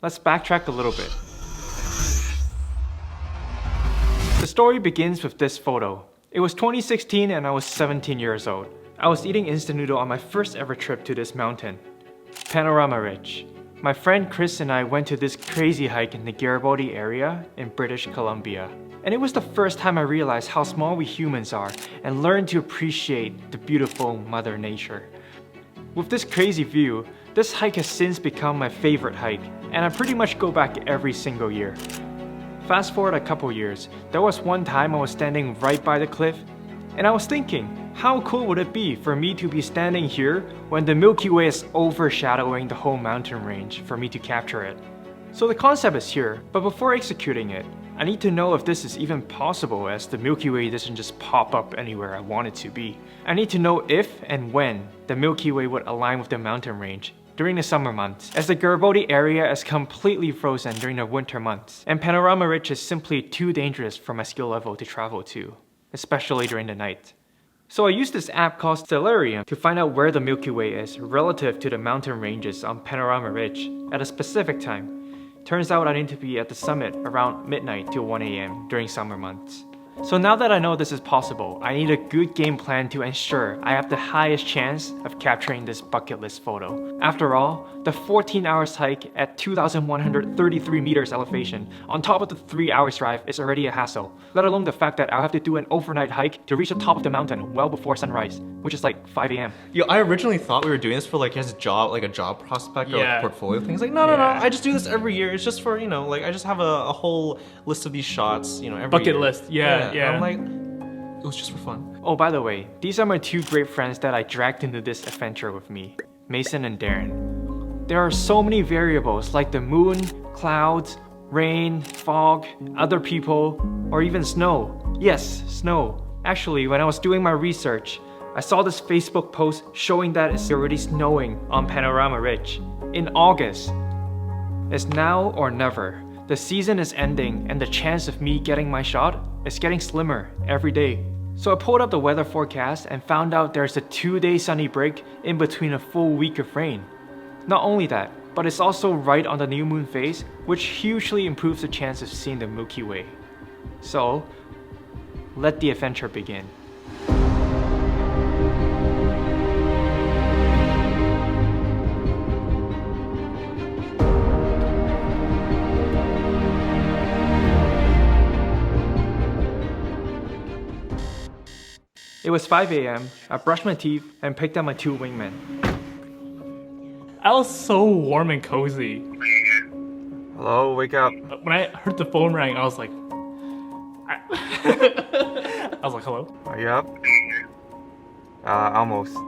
let's backtrack a little bit. The story begins with this photo. It was 2016 and I was 17 years old. I was eating instant noodle on my first ever trip to this mountain, Panorama Ridge. My friend Chris and I went to this crazy hike in the Garibaldi area in British Columbia. And it was the first time I realized how small we humans are and learned to appreciate the beautiful Mother Nature. With this crazy view, this hike has since become my favorite hike, and I pretty much go back every single year. Fast forward a couple years, there was one time I was standing right by the cliff, and I was thinking, how cool would it be for me to be standing here when the Milky Way is overshadowing the whole mountain range for me to capture it? So the concept is here, but before executing it, I need to know if this is even possible, as the Milky Way doesn't just pop up anywhere I want it to be. I need to know if and when the Milky Way would align with the mountain range during the summer months, as the Garibaldi area is completely frozen during the winter months, and Panorama Ridge is simply too dangerous for my skill level to travel to, especially during the night. So I used this app called Starry to find out where the Milky Way is relative to the mountain ranges on Panorama Ridge at a specific time. Turns out I need to be at the summit around midnight to 1 AM during summer months. So now that I know this is possible, I need a good game plan to ensure I have the highest chance of capturing this bucket list photo. After all, the 14 hours hike at 2,133 meters elevation on top of the 3 hours drive is already a hassle, let alone the fact that I'll have to do an overnight hike to reach the top of the mountain well before sunrise, which is like 5 AM. Yo, I originally thought we were doing this for like his job, like a job prospect or like portfolio things. Like, no, I just do this every year. It's just for, you know, like I just have a whole list of these shots, you know, every bucket year. list, yeah. I'm like, it was just for fun. Oh, by the way, these are my two great friends that I dragged into this adventure with me, Mason and Darren. There are so many variables like the moon, clouds, rain, fog, other people, or even snow. Yes, snow. Actually, when I was doing my research, I saw this Facebook post showing that it's already snowing on Panorama Ridge in August. It's now or never. The season is ending and the chance of me getting my shot is getting slimmer every day. So I pulled up the weather forecast and found out there's a 2-day sunny break in between a full week of rain. Not only that, but it's also right on the new moon phase, which hugely improves the chance of seeing the Milky Way. So, let the adventure begin. It was 5 AM, I brushed my teeth and picked up my two wingmen. I was so warm and cozy. Hello, wake up. When I heard the phone ring, I was like... I was like, hello? Are you up? Almost. Oh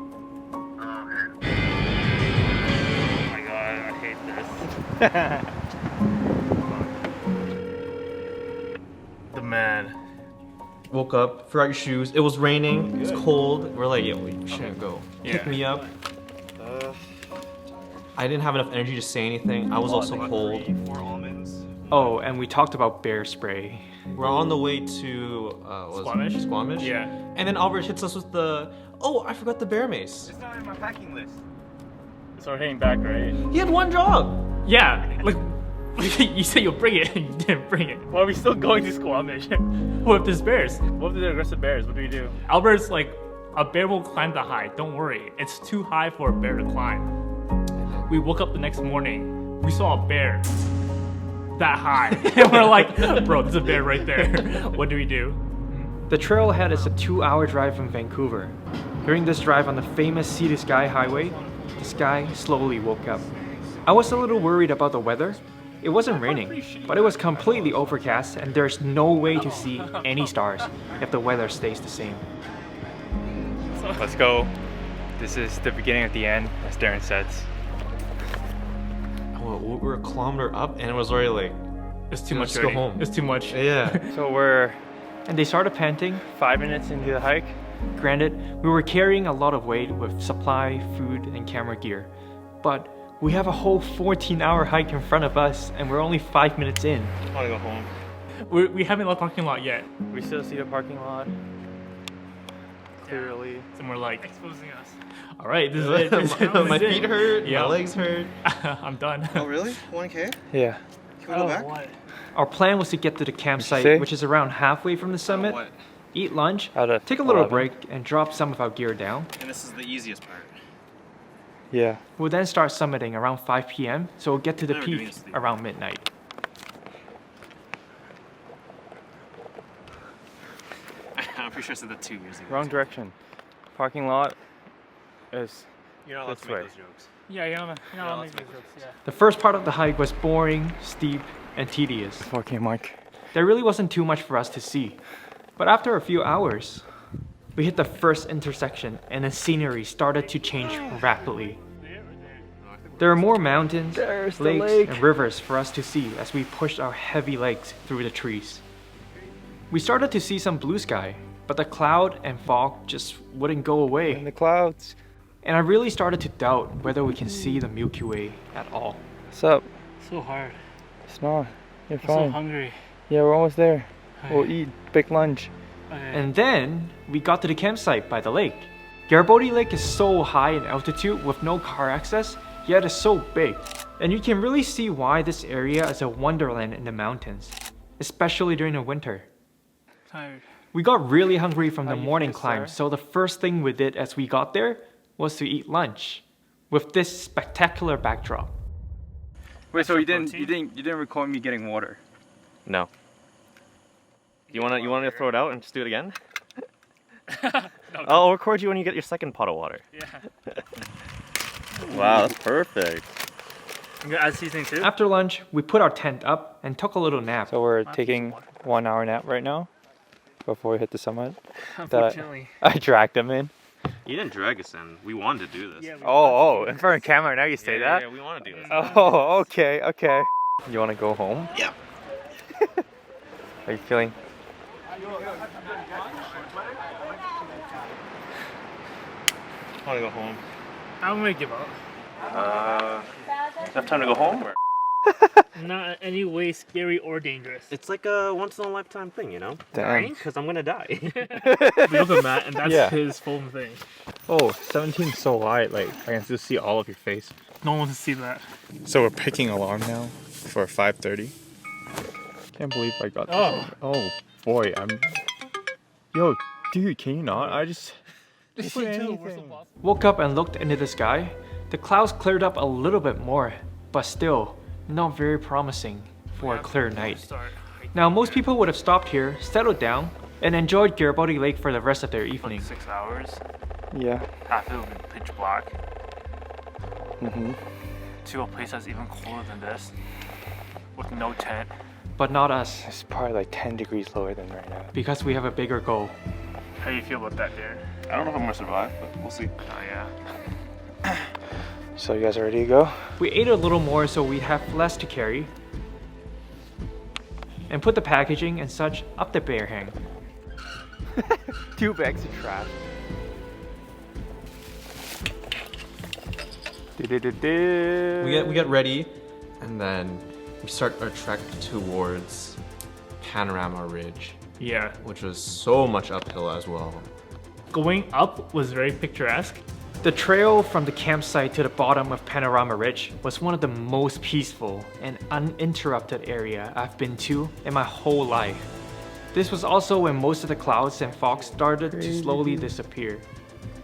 my god, I hate this. The man. Woke up, forgot your shoes. It was raining, it was cold. We're like, yo, we shouldn't go. Pick me up. I didn't have enough energy to say anything. I was also cold. Oh, and we talked about bear spray. We're on the way to Squamish? Yeah. And then Albert hits us with the, oh, I forgot the bear mace. It's not in my packing list. So we're heading back, right? He had one job. Yeah, like you said you'll bring it and you didn't bring it. Why are we still going to Squamish? What if there's bears? What if there's aggressive bears? What do we do? Albert's like, a bear will climb the height. Don't worry. It's too high for a bear to climb. We woke up the next morning. We saw a bear that high. And we're like, bro, there's a bear right there. What do we do? The trailhead is a 2-hour drive from Vancouver. During this drive on the famous Sea to Sky highway, the sky slowly woke up. I was a little worried about the weather. It wasn't raining, but it was completely overcast and there's no way to see any stars if the weather stays the same. Let's go. This is the beginning of the end, as Darren says. Well, we were a kilometer up and it was already like, It's too much let's go already. home. It's too much. Yeah. And they started panting 5 minutes into the hike. Granted, we were carrying a lot of weight with supply, food, and camera gear. But we have a whole 14-hour hike in front of us and we're only 5 minutes in. I wanna go home. We haven't left the parking lot yet. We still see the parking lot. clearly. Somewhere like exposing us. All right, this is it. My feet hurt. Yeah. My legs hurt. I'm done. Oh really? 1K? Yeah. Can we go back? What? Our plan was to get to the say? campsite, which is around halfway from the summit, What? eat lunch, Out of take a little 11. break, and drop some of our gear down. And this is the easiest part. Yeah. We'll then start summiting around 5 p.m., so we'll get to the Never doing peak this thing. around midnight. I'm pretty sure I said that 2 years ago. Wrong direction. Parking lot is You're not allowed this to make way. those jokes. Yeah, you know, make these jokes. Yeah. The first part of the hike was boring, steep, and tedious. Parking mark. There really wasn't too much for us to see. But after a few hours, we hit the first intersection and the scenery started to change rapidly. There are more mountains, There's the lakes, lake. and rivers for us to see as we pushed our heavy legs through the trees. We started to see some blue sky, but the cloud and fog just wouldn't go In away. the clouds. And I really started to doubt whether we can see the Milky Way at all. What's up? So hard. It's not. You're I'm so fine. hungry. Yeah, we're almost there. Okay. We'll eat big lunch. Okay. And then we got to the campsite by the lake. Garibaldi Lake is so high in altitude with no car access, yet it's so big. And you can really see why this area is a wonderland in the mountains, especially during the winter. Tired. We got really hungry from the How you morning feel, climb, sir? so the first thing we did as we got there was to eat lunch with this spectacular backdrop. Wait, so Extra you didn't record me getting water? No. You wanna throw it out and just do it again? No, I'll record you when you get your second pot of water. Yeah. Wow, that's perfect. I'm gonna add seasoning too. After lunch, we put our tent up and took a little nap. So we're taking 1 hour nap right now before we hit the summit. Unfortunately. I dragged them in. You didn't drag us in. We wanted to do this. Yeah, we Oh, in front of camera. Now you say that? Yeah, we want to do this. Oh, okay, okay. You want to go home? Yeah. Are you feeling? I want to go home. I'm gonna give up. Enough time to go home? Or? Not in any way scary or dangerous. It's like a once in a lifetime thing, you know? Damn. Because I'm gonna die. We look at Matt, and that's Yeah. his full thing. Oh, 17 is so light. Like, I can still see all of your face. No one wants to see that. So we're picking alarm now for 5:30. Can't believe I got this. Oh boy, Yo, dude, can you not? I just put anything. Woke up and looked into the sky. The clouds cleared up a little bit more, but still not very promising for a clear night. Start. Now, most people would have stopped here, settled down, and enjoyed Garibaldi Lake for the rest of their evening. 6 hours. Yeah. Half of it will be pitch black. Mhm. To a place that's even colder than this, with no tent. But not us, It's probably like 10 degrees lower than right now. because we have a bigger goal. How do you feel about that, Darren? I don't know if I'm gonna survive, but we'll see. Oh yeah. So you guys are ready to go? We ate a little more so we'd have less to carry, and put the packaging and such up the bear hang. 2 bags of trash. We get ready, and then we start our trek towards Panorama Ridge, Yeah. which was so much uphill as well. Going up was very picturesque. The trail from the campsite to the bottom of Panorama Ridge was one of the most peaceful and uninterrupted area I've been to in my whole life. This was also when most of the clouds and fog started to slowly disappear,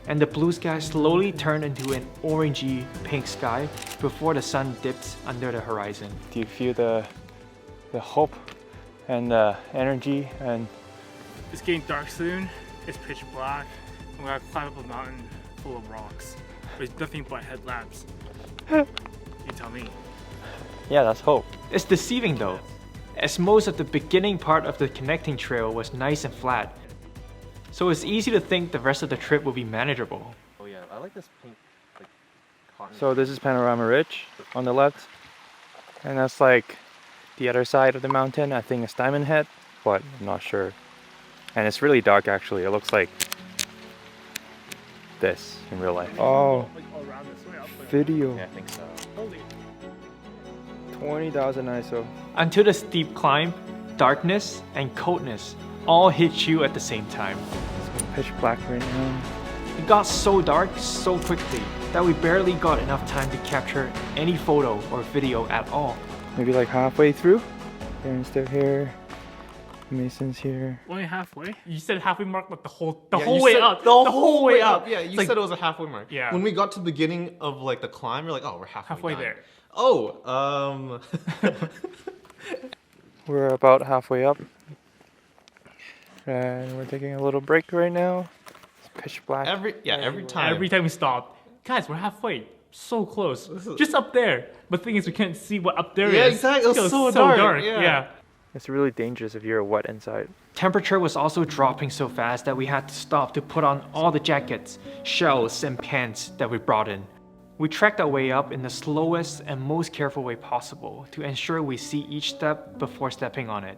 and the blue sky slowly turned into an orangey pink sky before the sun dipped under the horizon. Do you feel the hope and the energy and It's getting dark soon. It's pitch black. And we gotta climb up a mountain full of rocks. There's nothing but headlamps. You tell me. yeah, that's hope. It's deceiving though, as most of the beginning part of the connecting trail was nice and flat, so it's easy to think the rest of the trip will be manageable. Oh yeah, I like this pink, like, cotton. So this is Panorama Ridge on the left, and that's like the other side of the mountain. I think it's Diamond Head, but I'm not sure. And it's really dark actually. It looks like this in real life. Oh, Like all around this way up. video. Yeah, I think so. Holy. 20,000 ISO. Until the steep climb, darkness and coldness all hit you at the same time. Pitch black right now. It got so dark so quickly that we barely got enough time to capture any photo or video at all. Maybe like halfway through. Darren's still here. Mason's here. Only halfway? You said halfway mark, like the whole You way said up. The whole way up. Yeah, you like, said it was a halfway mark. Yeah. When we got to the beginning of like the climb, you're like, oh, we're halfway done. there. Oh, We're about halfway up. And we're taking a little break right now. It's pitch black. every time. Every time we stop, guys, we're halfway. So close. Just up there. But the thing is, we can't see what up there is. Yeah, exactly. It was so dark. Yeah. It's really dangerous if you're wet inside. Temperature was also dropping so fast that we had to stop to put on all the jackets, shells, and pants that we brought in. We trekked our way up in the slowest and most careful way possible to ensure we see each step before stepping on it.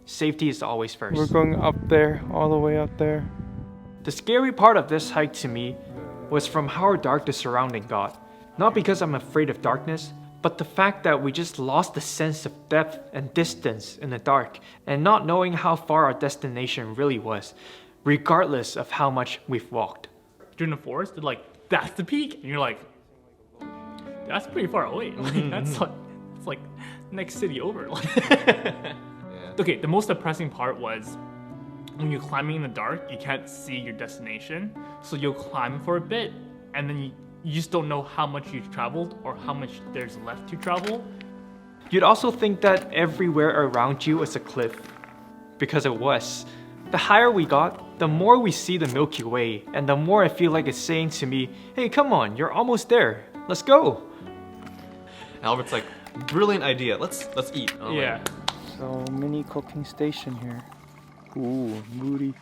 Safety is always first. We're going up there, all the way up there. The scary part of this hike to me was from how dark the surrounding got. Not because I'm afraid of darkness, but the fact that we just lost the sense of depth and distance in the dark and not knowing how far our destination really was, regardless of how much we've walked. During the forest, they're like, that's the peak. And you're like, that's pretty far away. Like, that's like next city over. Okay, the most depressing part was when you're climbing in the dark, you can't see your destination. So you'll climb for a bit and then you just don't know how much you've traveled or how much there's left to travel. You'd also think that everywhere around you is a cliff, because it was. The higher we got, the more we see the Milky Way, and the more I feel like it's saying to me, hey, come on, you're almost there. Let's go. Albert's like, brilliant idea. Let's eat. Oh, Yeah. So mini cooking station here. Ooh, moody.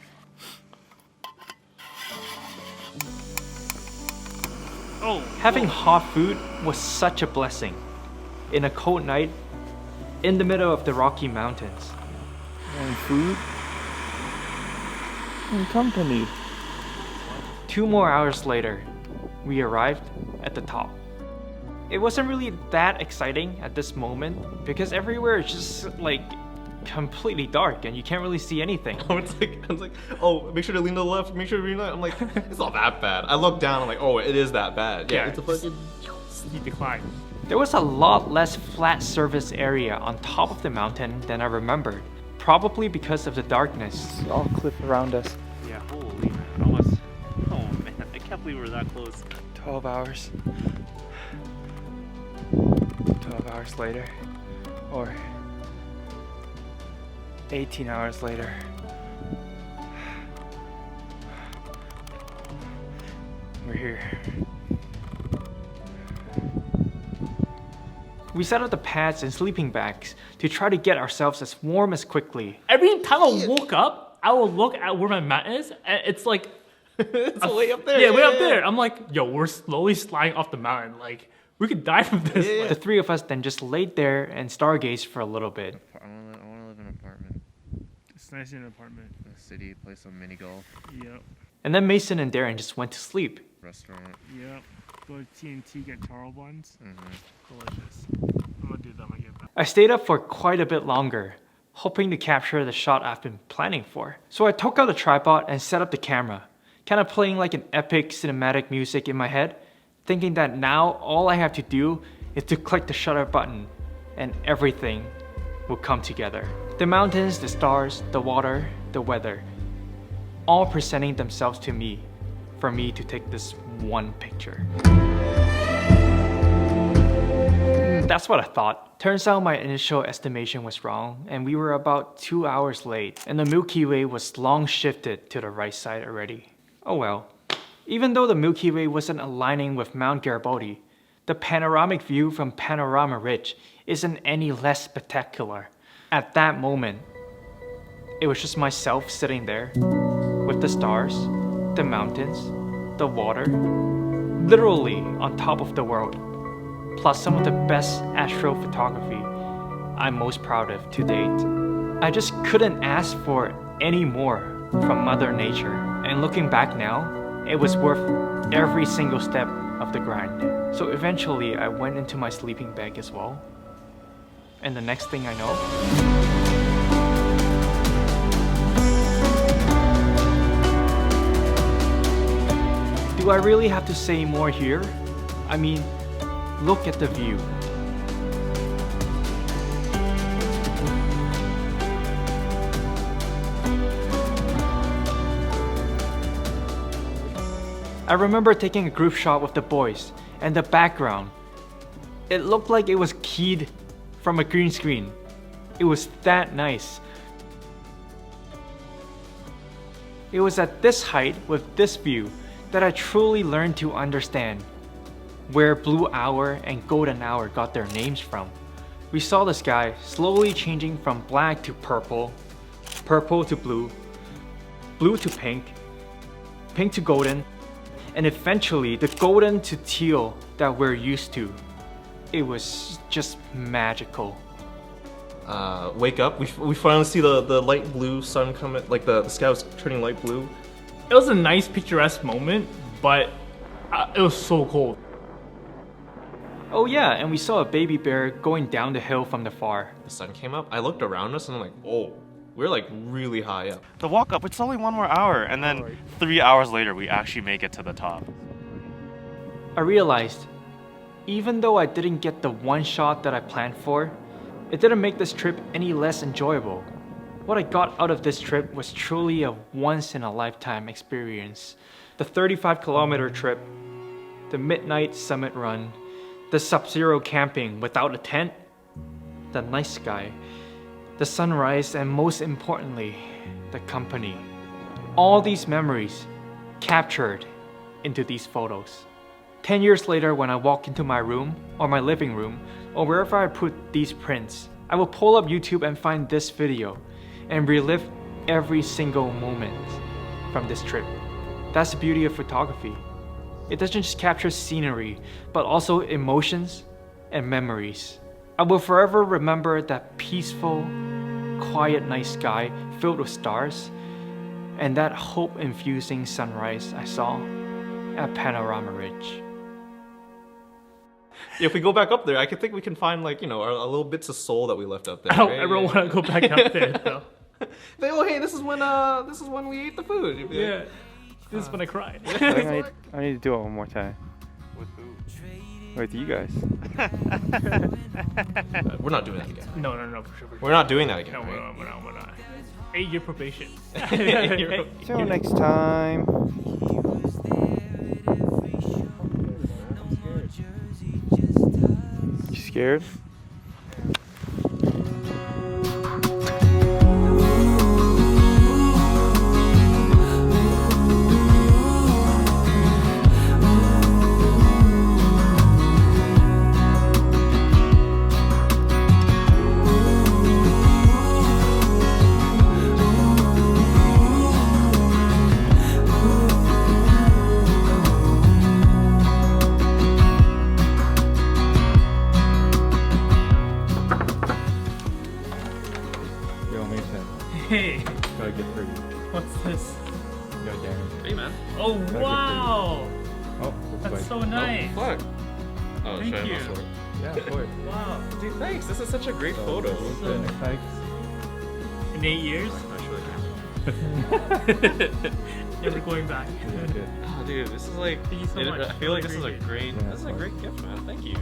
Oh. Having hot food was such a blessing. In a cold night, in the middle of the Rocky Mountains. And food. And company. 2 more hours later, we arrived at the top. It wasn't really that exciting at this moment because everywhere is just like completely dark and you can't really see anything. I was like, oh, make sure to lean to the left, make sure to lean to the left. I'm like, it's not that bad. I look down, I'm like, oh, it is that bad. Yeah, it's a fucking steep decline. There was a lot less flat surface area on top of the mountain than I remembered, probably because of the darkness. It's all cliff around us. Yeah, holy man. Almost. Oh man, I can't believe we were that close. 12 hours. 12 hours later. Or 18 hours later. We're here. We set up the pads and sleeping bags to try to get ourselves as warm as quickly. Every time I woke up, I will look at where my mat is, and it's like... it's way up there. Yeah, way up there. I'm like, yo, we're slowly sliding off the mountain. Like, we could die from this. Yeah. The three of us then just laid there and stargazed for a little bit. I want to live in an apartment. It's nice in an apartment. In a city, play some mini golf, Yep, And then Mason and Darren just went to sleep. restaurant. yep. Go to TNT, get taro buns. Mm-hmm. Delicious. I'm gonna do that when I get back. I stayed up for quite a bit longer, hoping to capture the shot I've been planning for. So I took out the tripod and set up the camera, kind of playing like an epic cinematic music in my head, thinking that now all I have to do is to click the shutter button and everything will come together. The mountains, the stars, the water, the weather, all presenting themselves to me for me to take this one picture. That's what I thought. Turns out my initial estimation was wrong and we were about 2 hours late and the Milky Way was long shifted to the right side already. Oh well. Even though the Milky Way wasn't aligning with Mount Garibaldi, the panoramic view from Panorama Ridge isn't any less spectacular. At that moment, it was just myself sitting there with the stars, the mountains, the water, literally on top of the world, plus some of the best astrophotography I'm most proud of to date. I just couldn't ask for any more from Mother Nature, and looking back now, it was worth every single step of the grind. So eventually I went into my sleeping bag as well, and the next thing I know, Do I really have to say more here? I mean, look at the view. I remember taking a group shot with the boys, and the background, it looked like it was keyed from a green screen. It was that nice. It was at this height with this view that I truly learned to understand where Blue Hour and Golden Hour got their names from. We saw the sky slowly changing from black to purple, purple to blue, blue to pink, pink to golden, and eventually the golden to teal that we're used to. It was just magical. Wake up, we finally see the light blue sun coming, like the sky was turning light blue. It was a nice picturesque moment, but it was so cold. Oh yeah, and we saw a baby bear going down the hill from the far. The sun came up, I looked around us and I'm like, oh, we're like really high up. The walk up, it's only 1 more hour, and then 3 hours later, we actually make it to the top. I realized, even though I didn't get the one shot that I planned for, it didn't make this trip any less enjoyable. What I got out of this trip was truly a once-in-a-lifetime experience. The 35-kilometer trip, the midnight summit run, the sub-zero camping without a tent, the night sky, the sunrise, and most importantly, the company. All these memories captured into these photos. 10 years later, when I walk into my room or my living room or wherever I put these prints, I will pull up YouTube and find this video and relive every single moment from this trip. That's the beauty of photography. It doesn't just capture scenery, but also emotions and memories. I will forever remember that peaceful, quiet night sky filled with stars and that hope-infusing sunrise I saw at Panorama Ridge. If we go back up there, I think we can find like, you know, our little bits of soul that we left up there. I don't right? ever want to go back up there though. Like, oh hey, this is when we ate the food. Yeah, this is when I cried. I need to do it one more time. With who? With you guys. We're not doing that again. No, for sure. We're not doing that again. No, right? we're not. 8-year probation. Till next time. You scared? Hey, Gotta get through. what's this? Go Darren. Hey man. Oh wow, Oh, that's so nice. Oh, fuck. Oh, Thank should I you. not for it? Yeah, of course. Wow, Dude, thanks. This is such a great photo. in 8 years, never going back. Oh, dude, this is like. Thank you so much. I feel like this is a Appreciate it. great. Yeah, This is a great gift, man. Thank you.